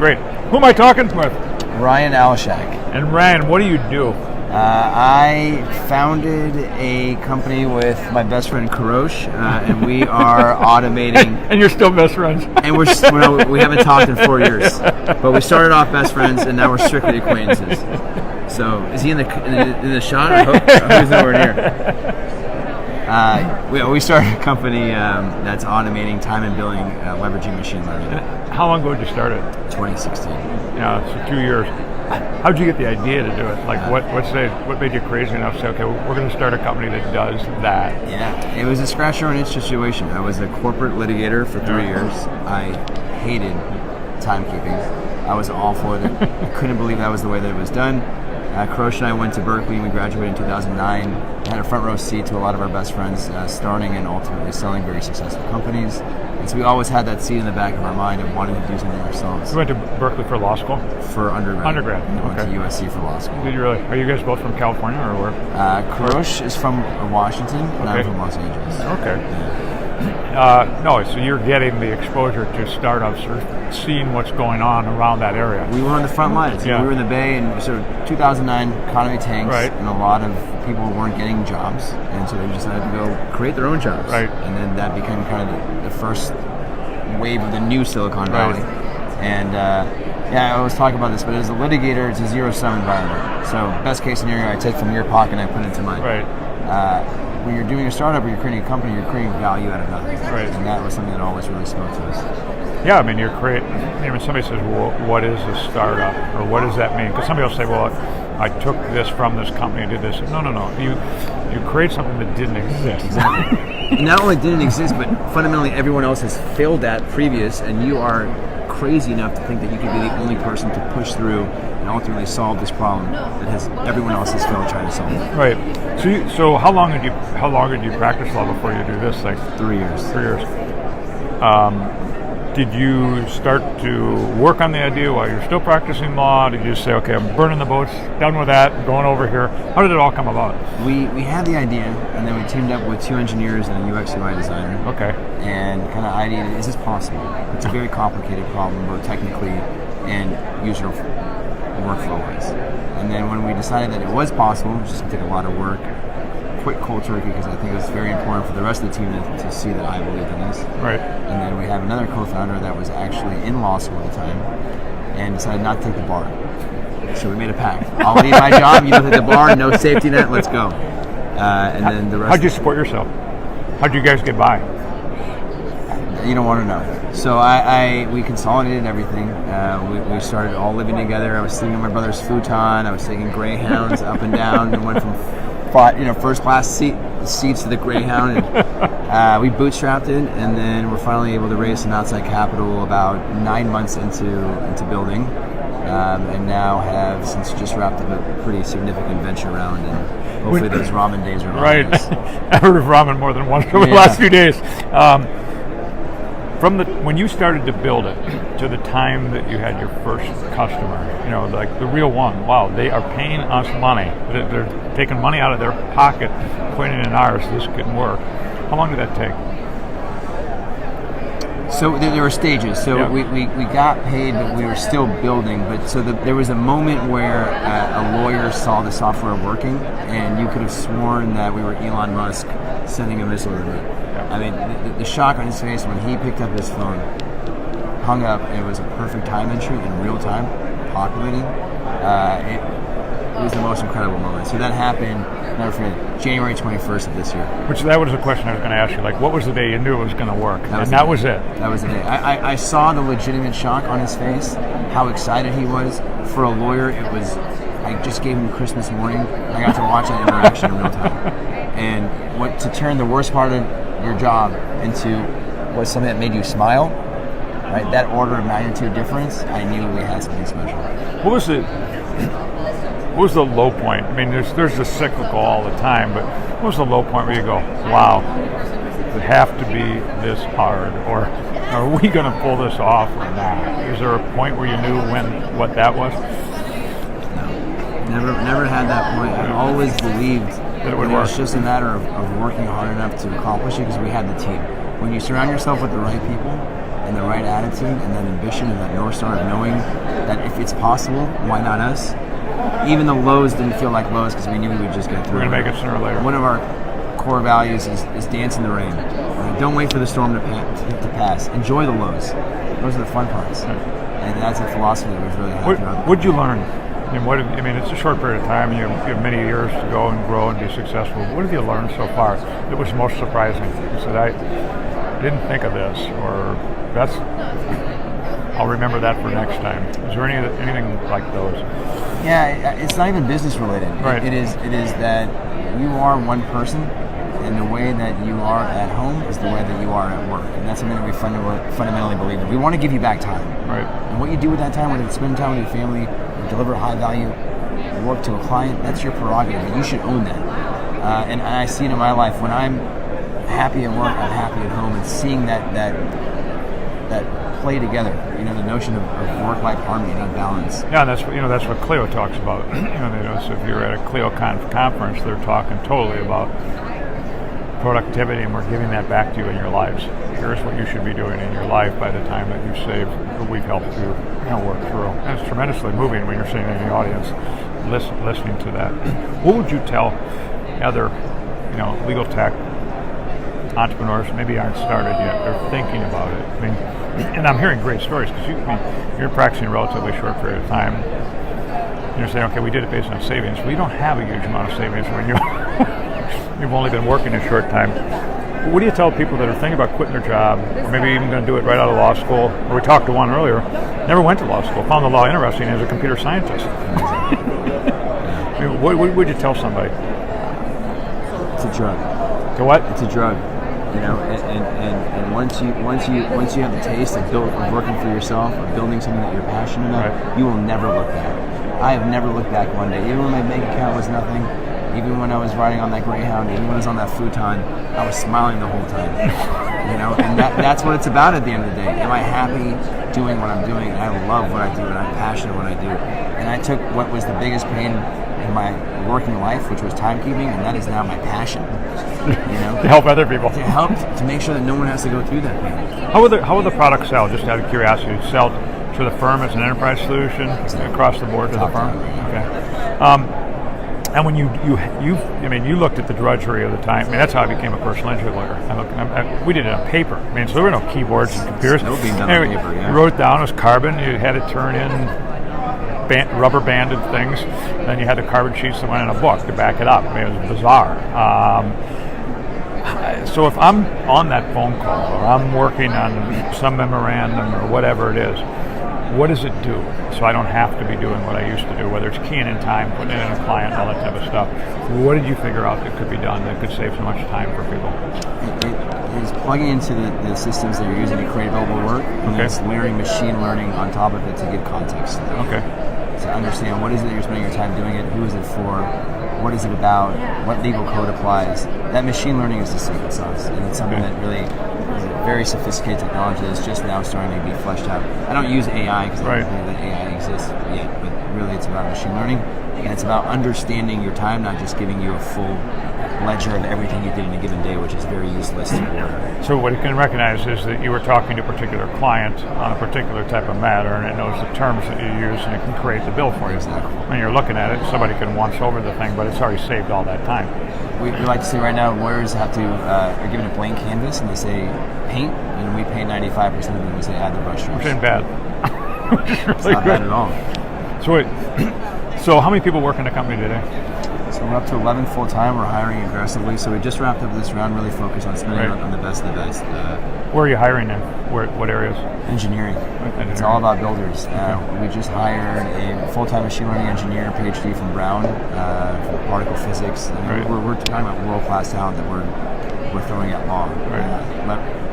Great. Who am I talking with? Ryan Alshak. And Ryan, what do you do? I founded a company with my best friend Karosh, and we are automating. And you're still best friends. And we haven't talked in 4 years, but we started off best friends, and now we're strictly acquaintances. So, is he in the shot? I hope he's nowhere near. We started a company that's automating time and billing, leveraging machine learning. How long ago did you start it? 2016. Yeah, so 2 years. How'd you get the idea to do it? Like, what made you crazy enough to say, okay, we're going to start a company that does that? Yeah, it was a scratch your own itch situation. I was a corporate litigator for 3 years. I hated timekeeping. I was awful at it. I couldn't believe that was the way that it was done. Karosh and I went to Berkeley and we graduated in 2009. Had a front row seat to a lot of our best friends starting and ultimately selling very successful companies. And so we always had that seed in the back of our mind of wanting to do something ourselves. You went to Berkeley for law school? For undergrad. Undergrad, I went to USC for law school. Did you really? Are you guys both from California or where? Karosh is from Washington and I'm from Los Angeles. Okay. Yeah. No, so you're getting the exposure to startups or seeing what's going on around that area. We were on the front lines. Yeah. We were in the Bay, and so 2009 economy tanks, right. And a lot of people weren't getting jobs, and so they decided to go create their own jobs. Right. And then that became kind of the first wave of the new Silicon Valley. Right. And I always talk about this, but as a litigator, it's a zero-sum environment. So best case scenario, I take from your pocket and I put it into mine. Right. When you're doing a startup or you're creating a company, you're creating value out of nothing. Right. And that was something that always really spoke to us. Yeah, I mean, when somebody says, well, what is a startup? Or what does that mean? Because somebody will say, well, I took this from this company and did this. No. You create something that didn't exist. Exactly. And not only didn't exist, but fundamentally everyone else has failed at previous, and you are crazy enough to think that you could be the only person to push through and ultimately solve this problem that everyone else has failed trying to solve. Right. So how long did you practice law before you do this thing? 3 years. 3 years. Did you start to work on the idea while you're still practicing law? Did you say, okay, I'm burning the boats, done with that, going over here? How did it all come about? We had the idea, and then we teamed up with 2 engineers and a UX UI designer. Okay. And kind of ideated, is this possible? It's a very complicated problem, both technically and user workflow-wise. And then when we decided that it was possible, it was just going to take a lot of work, quit cold turkey because I think it was very important for the rest of the team to see that I believed in this. Right. And then we have another co-founder that was actually in law school at the time and decided not to take the bar. So we made a pact. I'll leave my job, you don't take the bar, no safety net, let's go. Then the rest. How'd you support yourself? How'd you guys get by? You don't want to know. So we consolidated everything. We started all living together. I was sitting in my brother's futon. I was taking Greyhounds up and down and went from first class seats to the Greyhound. And, we bootstrapped it, and then we're finally able to raise some outside capital about 9 months into building, and now have since just wrapped up a pretty significant venture round. And hopefully those ramen days are right. I've heard of ramen more than once over the last few days. From when you started to build it to the time that you had your first customer, like the real one, wow, they are paying us money. They're taking money out of their pocket, putting it in ours so this can work. How long did that take? So there were stages. So yeah. we got paid, but we were still building. But so there was a moment where a lawyer saw the software working, and you could have sworn that we were Elon Musk sending a missile to the moon. I mean, the shock on his face when he picked up his phone, hung up, and it was a perfect time entry in real time, populating. It was the most incredible moment. So that happened, never forget, January 21st of this year. That was the question I was going to ask you. Like, what was the day you knew it was going to work? That was it. That was the day. I saw the legitimate shock on his face, how excited he was. For a lawyer, it was, I just gave him Christmas morning. I got to watch that interaction in real time. And to turn the worst part of your job into was something that made you smile, right? That order of magnitude difference, I knew we had something special. What was the low point? I mean, there's the cyclical all the time, but what was the low point where you go, wow, it would have to be this hard, or are we going to pull this off or not? Is there a point where you knew what that was? No, never had that point. I always believed that it was just a matter of working hard enough to accomplish it because we had the team. When you surround yourself with the right people and the right attitude and that ambition and that North Star of knowing that if it's possible, why not us? Even the lows didn't feel like lows because we knew we would just get through. We're going to make it sooner or later. One of our core values is dance in the rain. Don't wait for the storm to pass. Enjoy the lows. Those are the fun parts. Right. And that's a philosophy that was really happy about. What'd you learn? It's a short period of time. You have many years to go and grow and be successful. What have you learned so far that was most surprising? You said, I didn't think of this, or I'll remember that for next time. Is there anything like those? Yeah, it's not even business related. Right. It is that you are one person, and the way that you are at home is the way that you are at work. And that's something that we fundamentally believe in. We want to give you back time. Right. And what you do with that time, whether it's spend time with your family, or deliver high value work to a client, that's your prerogative, and you should own that. And I see it in my life. When I'm happy at work, I'm happy at home, and seeing that play together, the notion of work-life harmony and balance. Yeah, and that's what Clio talks about. So if you're at a Clio conference, they're talking totally about productivity, and we're giving that back to you in your lives. Here's what you should be doing in your life by the time that you save, or we've helped you work through. And it's tremendously moving when you're sitting in the audience listening to that. What would you tell other legal tech entrepreneurs maybe aren't started yet, they're thinking about it? And I'm hearing great stories because you're practicing a relatively short period of time. You're saying, okay, we did it based on savings. Well, you don't have a huge amount of savings when you've only been working a short time. What do you tell people that are thinking about quitting their job, or maybe even going to do it right out of law school? Or we talked to one earlier, never went to law school, found the law interesting as a computer scientist. What would you tell somebody? It's a drug. To what? It's a drug. And once you have the taste of working for yourself, of building something that you're passionate about, right, you will never look back. I have never looked back one day. Even when my bank account was nothing, even when I was riding on that Greyhound, even when I was on that futon, I was smiling the whole time. And that's what it's about at the end of the day. Am I happy doing what I'm doing? And I love what I do, and I'm passionate what I do. And I took what was the biggest pain in my working life, which was timekeeping, and that is now my passion. To help other people. To make sure that no one has to go through that pain. How will the product sell? Just out of curiosity, sell to the firm as an enterprise solution across the board to the firm? Okay. And when you looked at the drudgery of the time. That's how I became a personal injury lawyer. We did it on paper. So there were no keyboards and computers. Still being done on paper, yeah. You wrote it down. It was carbon. You had to turn in rubber banded things. Then you had the carbon sheets that went in a book to back it up. It was bizarre. So if I'm on that phone call, or I'm working on some memorandum or whatever it is, what does it do? So I don't have to be doing what I used to do, whether it's keying in time, putting it in a client, all that type of stuff. What did you figure out that could be done that could save so much time for people? It is plugging into the systems that you're using to create billable work, and it's layering machine learning on top of it to give context to that. Okay. To understand what is it that you're spending your time doing it, who is it for, what is it about, what legal code applies. That machine learning is the secret sauce, and it's something that really is a very sophisticated technology that's just now starting to be fleshed out. I don't use AI because I don't think that AI exists yet, but really it's about machine learning, and it's about understanding your time, not just giving you a full ledger of everything you did in a given day, which is very useless to work. So what it can recognize is that you were talking to a particular client on a particular type of matter, and it knows the terms that you use, and it can create the bill for you. Exactly. When you're looking at it, somebody can once over the thing, but it's already saved all that time. We like to say right now, lawyers have to are given a blank canvas, and they say paint, and we paint 95% of them. We say add the brush strokes. Which ain't bad. Which is really it's not good. bad at all. So how many people work in the company today? So we're up to 11 full-time. We're hiring aggressively. So we just wrapped up this round, really focused on spending on the best of the best. Where are you hiring in? What areas? Engineering. It's all about builders. We just hired a full-time machine learning engineer, PhD from Brown, for particle physics. We're talking about world-class talent that we're throwing at law.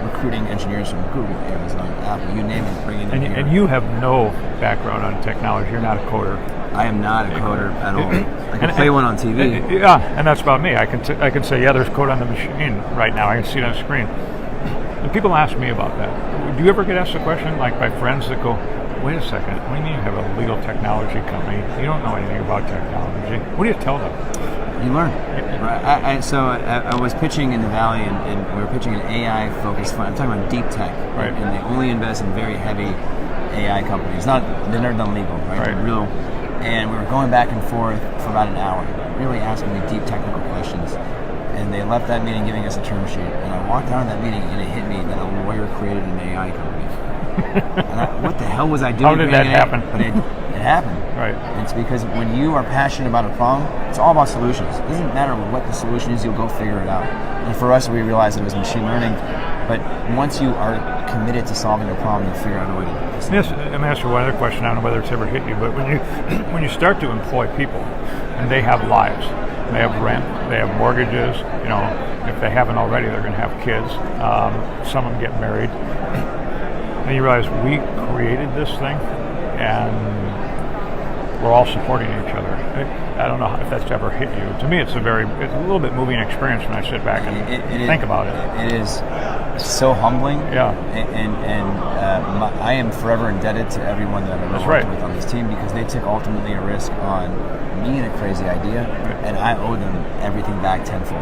Recruiting engineers from Google, Amazon, Apple, you name it, bringing them here. And you have no background on technology. You're not a coder. I am not a coder at all. I can play one on TV. And that's about me. I can say, there's code on the machine right now. I can see it on the screen. And people ask me about that. Do you ever get asked a question like by friends that go, wait a second, what do you mean you have a legal technology company? You don't know anything about technology. What do you tell them? You learn. Right. I was pitching in the Valley, and we were pitching an AI-focused fund. I'm talking about deep tech, right? And they only invest in very heavy AI companies. They're never done legal, right? They're real. And we were going back and forth for about an hour, really asking me deep technical questions. And they left that meeting giving us a term sheet. And I walked out of that meeting, and it hit me that a lawyer created an AI company. And what the hell was I doing? How did that happen? But it happened. Right. And it's because when you are passionate about a problem, it's all about solutions. It doesn't matter what the solution is, you'll go figure it out. And for us, we realized it was machine learning. But once you are committed to solving a problem, you'll figure out a way to do it. Yes, let me ask you one other question. I don't know whether it's ever hit you, but when you start to employ people, and they have lives, they have rent, they have mortgages. You know, if they haven't already, they're going to have kids. Some of them get married. And you realize we created this thing, and we're all supporting each other. I don't know if that's ever hit you. To me, it's a little bit moving experience when I sit back and think about it. It is so humbling. Yeah. And I am forever indebted to everyone that I've worked with on this team, because they took ultimately a risk on me and a crazy idea, and I owe them everything back tenfold.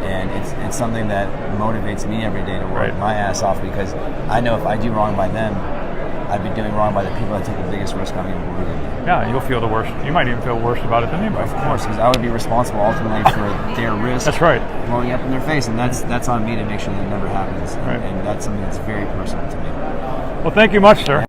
And it's something that motivates me every day to work my ass off, because I know if I do wrong by them, I'd be doing wrong by the people that take the biggest risk on me. Yeah, you'll feel the worst. You might even feel worse about it than anybody. Of course, because I would be responsible ultimately for their risk. That's right. Blowing up in their face, and that's on me to make sure that it never happens. And that's something that's very personal to me. Well, thank you much, sir.